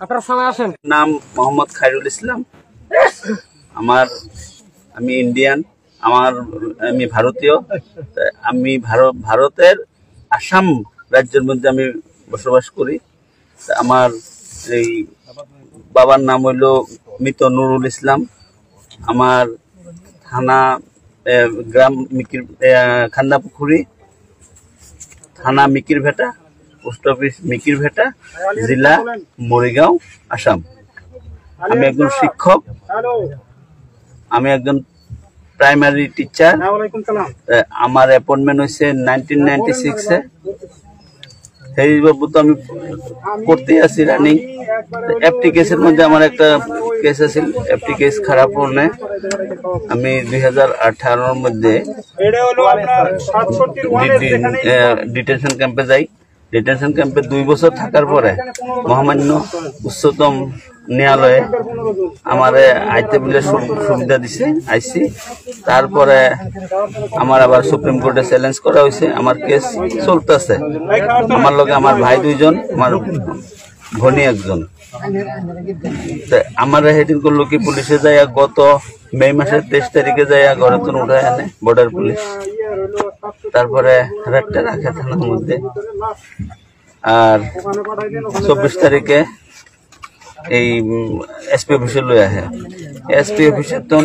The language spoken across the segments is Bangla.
আপনার সময় আসেন। নাম মোহাম্মদ খায়রুল ইসলাম। আমি ইন্ডিয়ান, আমি ভারতীয়। আমি ভারতের আসাম রাজ্যের মধ্যে আমি বসবাস করি। আমার এই বাবার নাম হইল মৃত নুরুল ইসলাম। আমার থানা গ্রাম খান্দাপুখুরি, থানা মিকিরভেটা, পোস্ট অফিস মিকিরভেটা, জেলা মরিগাঁও, আসাম। আমি একজন শিক্ষক, আমি একজন প্রাইমারি টিচার। আমার অ্যাপয়েন্টমেন্ট হয়েছে 1996-এ। সেই বাবু তো আমি করতে আছি রানিং। এফটি কেসের মধ্যে আমার একটা কেস আছে, এফটি কেস খারাপ হলে আমি 2018-র মধ্যে ডিটেনশন ক্যাম্পে যাই। ডিটেনশন ক্যাম্পে 2 বছর থাকার পরে মহামান্য উচ্চতম ন্যায়ালয়ে আমারে আইতে বলে সুবিধা দিছে, আইসি। তারপরে আমার আবার সুপ্রিম কোর্টে চ্যালেঞ্জ করা হয়েছে। আমার কেস চলতেছে। আমার লগে আমার ভাই 2 জন, আমার ভনী 1 জন। আমার হেডিং করলো কি পুলিশে যাইয়া গত মে মাসের 23 তারিখে যাইয়া ঘরে তো উঠায় আনে বর্ডার পুলিশ। তারপরে রাতটা রাখে থানার মধ্যে। আর 24 তারিখে এই এসপি অফিসে লই আহে। এসপি অফিসের তো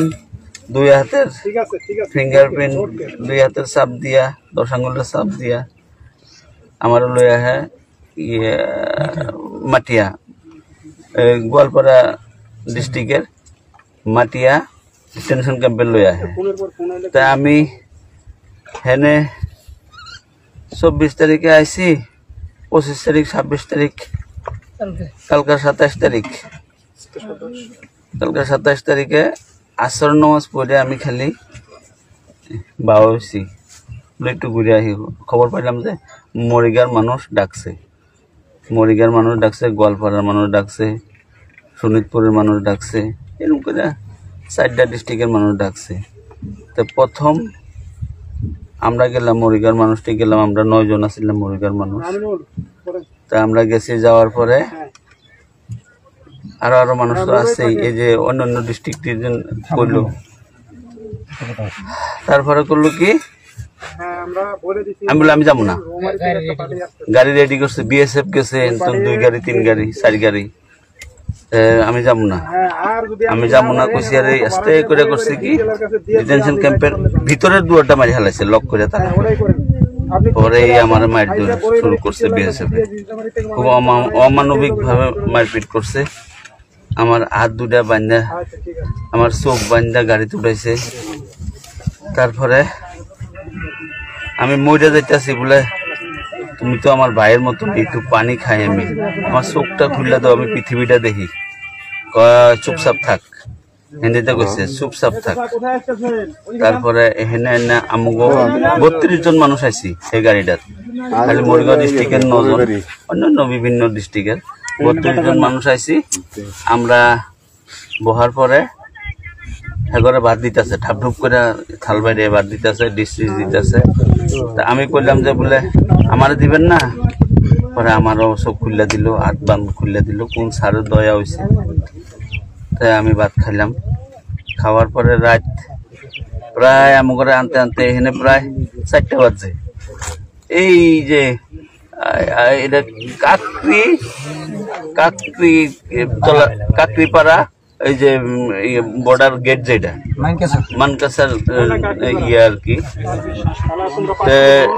2 হাতের ফিঙ্গারপ্রিন্ট, 2 হাতের চাপ দিয়া, 10 আঙুলের চাপ দিয়া আমার লই আহে মাটিয়া, গোয়ালপাড়া ডিস্ট্রিক্টের মাটিয়া ডিটেনশন ক্যাম্পে লই আহে। তা আমি হেনে 24 তারিখে আইসি, 25 তারিখ, 26 তারিখ, কালকার 27 তারিখ। কালকার 27 তারিখে আসর নামাজ পড়ে আমি খালি বাবা হয়েছি, একটু ঘুরে আহি। খবর পাইলাম যে মরিগাঁর মানুষ ডাকছে, মরিগাঁর মানুষ ডাকছে, গোয়ালপাড়ার মানুষ ডাকছে, শোনিতপুরের মানুষ ডাকছে, এরকম করে 4টা ডিস্ট্রিক্টের মানুষ ডাকছে। তো প্রথম আমরা গেলাম, মরিগাঁর মানুষটি গেলাম, আমরা 9 জন আছিলাম মরিগাঁর মানুষ। তা আমরা গেছি, যাওয়ার পরে আরো মানুষ তো আছে, এই যে অন্যান্য ডিস্ট্রিক্টের করলো। তারপরে করলো কি আমি বললাম আমি যাবো না, গাড়ি রেডি করছে, বিএসএফ গেছে 2 গাড়ি, 3 গাড়ি, 4 গাড়ি। আমি যাবো না, আমি যাবো না কইছি। আর আস্তে করে করছে কি ডিটেনশন ক্যাম্পের ভিতরের দুয়ারটা মারি হালাইছে লক করে। তারা পরে আমার মারধর শুরু করছে বিএসএফ, খুব অমানবিক ভাবে মারপিট করছে। আমার হাত 2টা বান্ধা, আমার চোখ বান্ধা গাড়িতে উঠাইছে। তারপরে আমি মরে যাইতেছি, বলে তুমি তো আমার ভাইয়ের মতন, একটু পানি খাই। আমি আমার চোখটা খুললে দাও, আমি পৃথিবীটা দেখি। চুপচাপ থাক, হিন্দিতে কইছে চুপচাপ থাক। তারপরে এখানে আমগো 32 জন মানুষ আইছি এই গাড়িটার, খালি মরিগাঁও ডিস্ট্রিক্টের 9 জন, অন্যান্য বিভিন্ন ডিস্ট্রিক্টের 32 জন মানুষ আইছি। আমরা বহার পরে এগরে ভাত দিতেছে, ঠাপঢুপ করে থাল বাইরে ভাত দিতেছে, ডিস্ট্রিক্ট দিতেছে। তা আমি কইলাম যে বলে আমার দিবেন না। পরে আমারও সব খুললে দিল, হাত বান খুললে দিল, কোন সারের দয়া হয়েছে। তাই আমি ভাত খাইলাম। খাওয়ার পরে রাত প্রায় আমার ঘরে আনতে আনতে এখানে প্রায় 4টা বাজে। এই যে এটা কাকরিপাড়া, এই যে বর্ডার গেট, যেটা মানকাসার আর কি।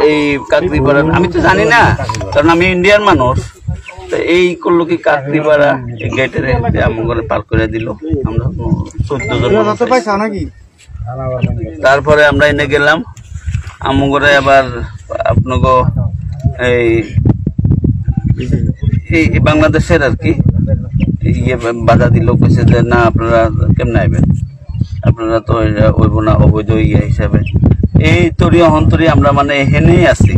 এই কাকরিপাড়া আমি তো জানি না, কারণ আমি ইন্ডিয়ান মানুষ। এই করলো কি কাকরিপাড়া গেটের আমার পার করে দিল। আমরা 14 জন। তারপরে আমরা এনে গেলাম আমগরে। আবার আপনাকে এই বাংলাদেশের আর কি ইয়ে বাধা দিল, কইছে যে না আপনারা কেমনে আইবেন, আপনারা তো হইব না অবৈধ ইয়ে হিসাবে। এই তরি অহন্তরি আমরা মানে এখানেই আছি।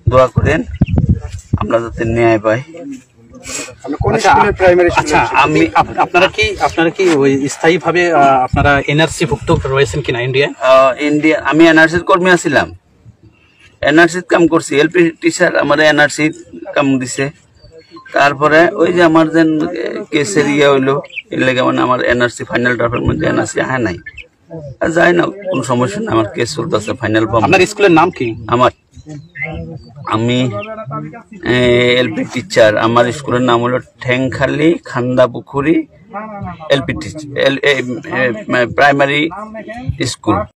দোয়া করেন আমরা যাতে ন্যায় পাই। আপনারা কি ওই স্থায়ী ভাবে আপনারা এনআরসি ভুক্ত রয়েছেন কিনা? ইন্ডিয়া আমি এনআরসির কর্মী আছিলাম। এনআরসি কাম করছি এলপি টিচার আমার এনআরসি কাম দিছে তারপরে ওই যে আমার যেন কেসের ইয়ে হইলো এর লেগে মানে আমার এনআরসি ফাইনাল ড্রাফটের মধ্যে এনআরসি আহে নাই আর যাই না কোনো সমস্যা না আমার কেস চলতেছে ফাইনাল পাবো আপনার স্কুলের নাম কি আমি এলপি টিচার আমার স্কুলের নাম হলো ঠেংখালি খান্দাপুখুরি এলপি টিচার প্রাইমারি স্কুল